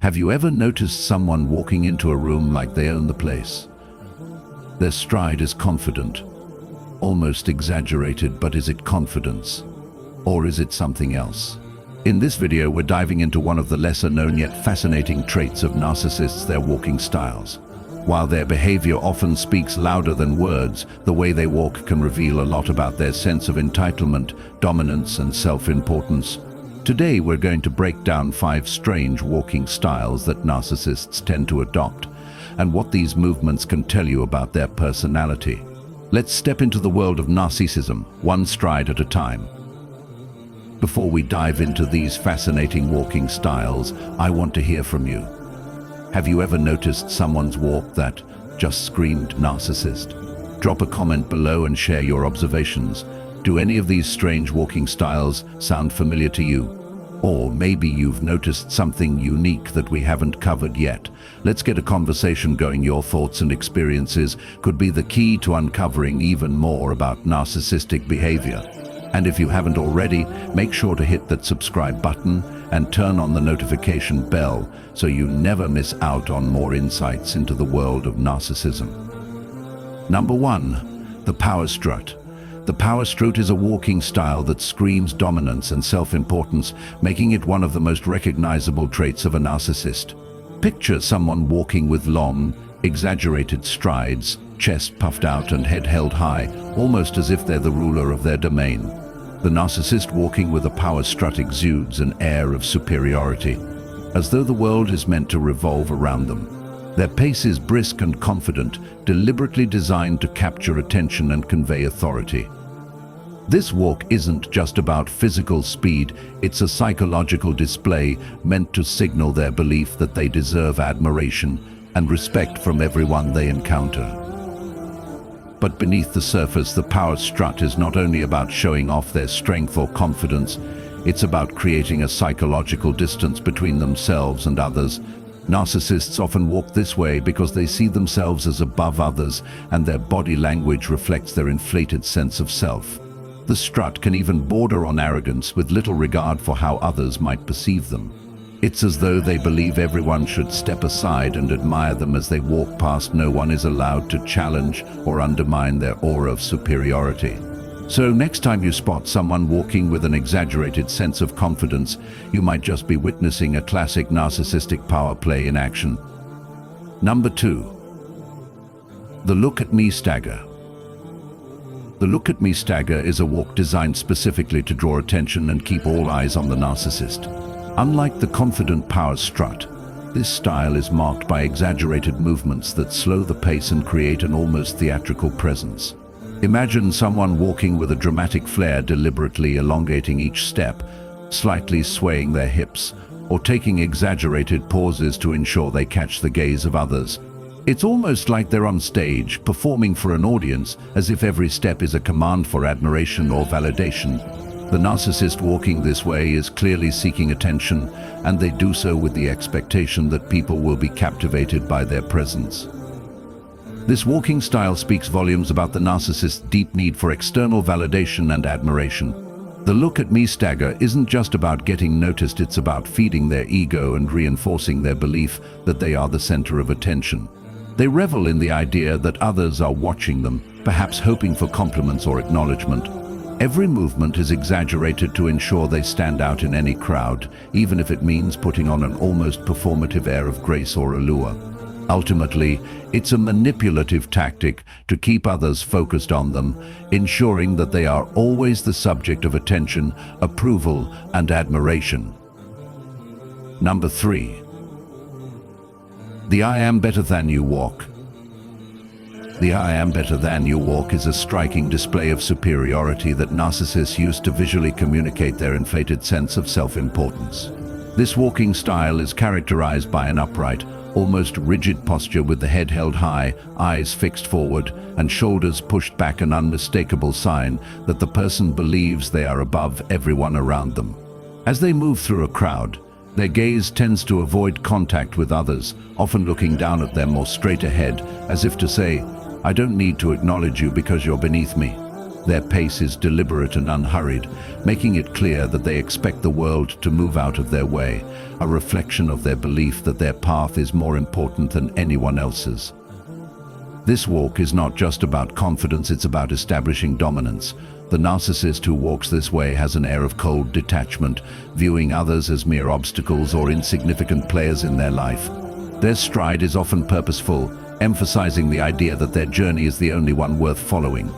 Have you ever noticed someone walking into a room like they own the place? Their stride is confident, almost exaggerated, but is it confidence? Or is it something else? In this video, we're diving into one of the lesser-known yet fascinating traits of narcissists, their walking styles. While their behavior often speaks louder than words, the way they walk can reveal a lot about their sense of entitlement, dominance, and self-importance. Today, we're going to break down 5 strange walking styles that narcissists tend to adopt, and what these movements can tell you about their personality. Let's step into the world of narcissism, one stride at a time. Before we dive into these fascinating walking styles, I want to hear from you. Have you ever noticed someone's walk that just screamed narcissist? Drop a comment below and share your observations. Do any of these strange walking styles sound familiar to you? Or maybe you've noticed something unique that we haven't covered yet. Let's get a conversation going. Your thoughts and experiences could be the key to uncovering even more about narcissistic behavior. And if you haven't already, make sure to hit that subscribe button and turn on the notification bell so you never miss out on more insights into the world of narcissism. Number 1, the power strut. The power strut is a walking style that screams dominance and self-importance, making it one of the most recognizable traits of a narcissist. Picture someone walking with long, exaggerated strides, chest puffed out and head held high, almost as if they're the ruler of their domain. The narcissist walking with a power strut exudes an air of superiority, as though the world is meant to revolve around them. Their pace is brisk and confident, deliberately designed to capture attention and convey authority. This walk isn't just about physical speed, it's a psychological display meant to signal their belief that they deserve admiration and respect from everyone they encounter. But beneath the surface, the power strut is not only about showing off their strength or confidence, it's about creating a psychological distance between themselves and others. Narcissists often walk this way because they see themselves as above others, and their body language reflects their inflated sense of self. The strut can even border on arrogance, with little regard for how others might perceive them. It's as though they believe everyone should step aside and admire them as they walk past. No one is allowed to challenge or undermine their aura of superiority. So next time you spot someone walking with an exaggerated sense of confidence, you might just be witnessing a classic narcissistic power play in action. Number 2, the look at me stagger. The look at me stagger is a walk designed specifically to draw attention and keep all eyes on the narcissist. Unlike the confident power strut, this style is marked by exaggerated movements that slow the pace and create an almost theatrical presence. Imagine someone walking with a dramatic flair, deliberately elongating each step, slightly swaying their hips, or taking exaggerated pauses to ensure they catch the gaze of others. It's almost like they're on stage, performing for an audience, as if every step is a command for admiration or validation. The narcissist walking this way is clearly seeking attention, and they do so with the expectation that people will be captivated by their presence. This walking style speaks volumes about the narcissist's deep need for external validation and admiration. The look at me stagger isn't just about getting noticed, it's about feeding their ego and reinforcing their belief that they are the center of attention. They revel in the idea that others are watching them, perhaps hoping for compliments or acknowledgement. Every movement is exaggerated to ensure they stand out in any crowd, even if it means putting on an almost performative air of grace or allure. Ultimately, it's a manipulative tactic to keep others focused on them, ensuring that they are always the subject of attention, approval, and admiration. Number 3, the I am better than you walk. The I am better than you walk is a striking display of superiority that narcissists use to visually communicate their inflated sense of self-importance. This walking style is characterized by an upright, almost rigid posture with the head held high, eyes fixed forward, and shoulders pushed back, an unmistakable sign that the person believes they are above everyone around them. As they move through a crowd, their gaze tends to avoid contact with others, often looking down at them or straight ahead, as if to say, "I don't need to acknowledge you because you're beneath me." Their pace is deliberate and unhurried, making it clear that they expect the world to move out of their way, a reflection of their belief that their path is more important than anyone else's. This walk is not just about confidence, it's about establishing dominance. The narcissist who walks this way has an air of cold detachment, viewing others as mere obstacles or insignificant players in their life. Their stride is often purposeful, emphasizing the idea that their journey is the only one worth following.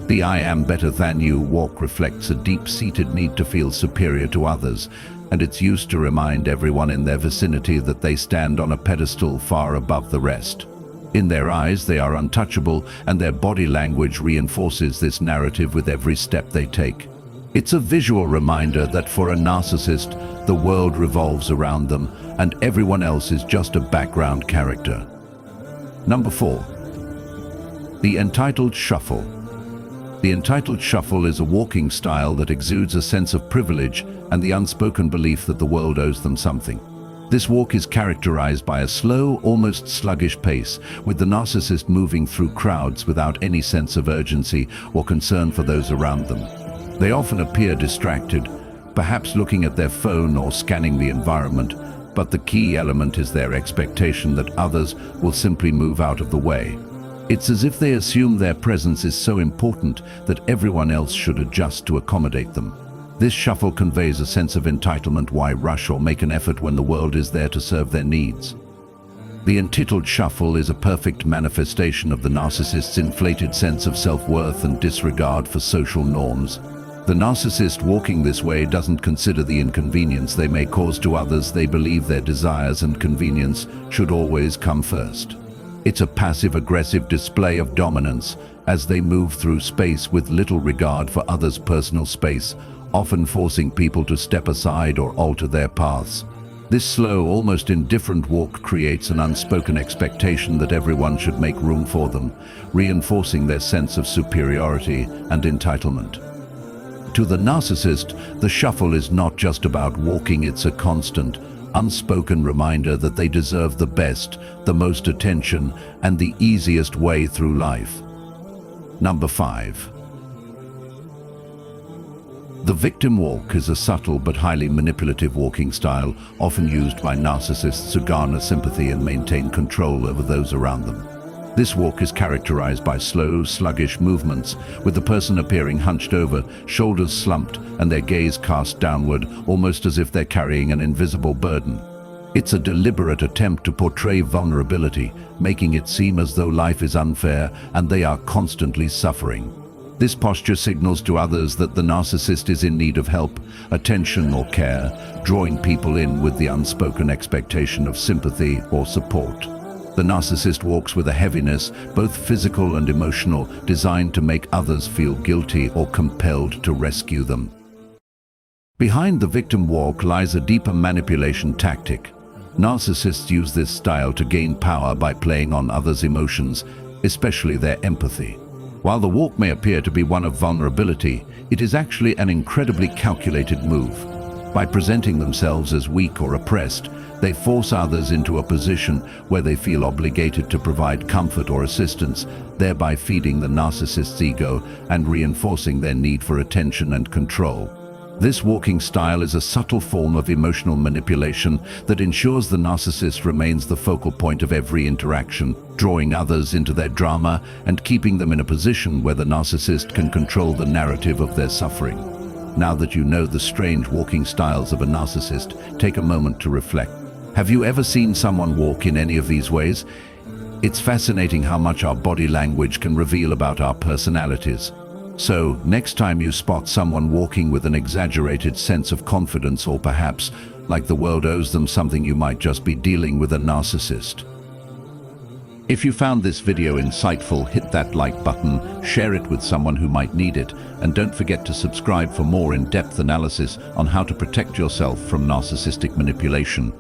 The "I am better than you" walk reflects a deep-seated need to feel superior to others, and it's used to remind everyone in their vicinity that they stand on a pedestal far above the rest. In their eyes, they are untouchable, and their body language reinforces this narrative with every step they take. It's a visual reminder that for a narcissist, the world revolves around them, and everyone else is just a background character. Number 4. The entitled shuffle. The entitled shuffle is a walking style that exudes a sense of privilege and the unspoken belief that the world owes them something. This walk is characterized by a slow, almost sluggish pace, with the narcissist moving through crowds without any sense of urgency or concern for those around them. They often appear distracted, perhaps looking at their phone or scanning the environment, but the key element is their expectation that others will simply move out of the way. It's as if they assume their presence is so important that everyone else should adjust to accommodate them. This shuffle conveys a sense of entitlement. Why rush or make an effort when the world is there to serve their needs? The entitled shuffle is a perfect manifestation of the narcissist's inflated sense of self-worth and disregard for social norms. The narcissist walking this way doesn't consider the inconvenience they may cause to others. They believe their desires and convenience should always come first. It's a passive-aggressive display of dominance as they move through space with little regard for others' personal space, often forcing people to step aside or alter their paths. This slow, almost indifferent walk creates an unspoken expectation that everyone should make room for them, reinforcing their sense of superiority and entitlement. To the narcissist, the shuffle is not just about walking, it's a constant, unspoken reminder that they deserve the best, the most attention, and the easiest way through life. Number 5. The victim walk is a subtle but highly manipulative walking style, often used by narcissists to garner sympathy and maintain control over those around them. This walk is characterized by slow, sluggish movements, with the person appearing hunched over, shoulders slumped, and their gaze cast downward, almost as if they're carrying an invisible burden. It's a deliberate attempt to portray vulnerability, making it seem as though life is unfair and they are constantly suffering. This posture signals to others that the narcissist is in need of help, attention, or care, drawing people in with the unspoken expectation of sympathy or support. The narcissist walks with a heaviness, both physical and emotional, designed to make others feel guilty or compelled to rescue them. Behind the victim walk lies a deeper manipulation tactic. Narcissists use this style to gain power by playing on others' emotions, especially their empathy. While the walk may appear to be one of vulnerability, it is actually an incredibly calculated move. By presenting themselves as weak or oppressed, they force others into a position where they feel obligated to provide comfort or assistance, thereby feeding the narcissist's ego and reinforcing their need for attention and control. This walking style is a subtle form of emotional manipulation that ensures the narcissist remains the focal point of every interaction, drawing others into their drama and keeping them in a position where the narcissist can control the narrative of their suffering. Now that you know the strange walking styles of a narcissist, take a moment to reflect. Have you ever seen someone walk in any of these ways? It's fascinating how much our body language can reveal about our personalities. So, next time you spot someone walking with an exaggerated sense of confidence, or perhaps, like the world owes them something, you might just be dealing with a narcissist. If you found this video insightful, hit that like button, share it with someone who might need it, and don't forget to subscribe for more in-depth analysis on how to protect yourself from narcissistic manipulation.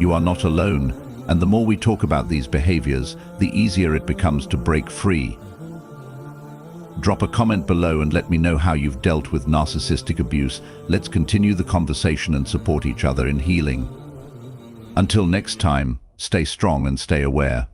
You are not alone, and the more we talk about these behaviors, the easier it becomes to break free. Drop a comment below and let me know how you've dealt with narcissistic abuse. Let's continue the conversation and support each other in healing. Until next time, stay strong and stay aware.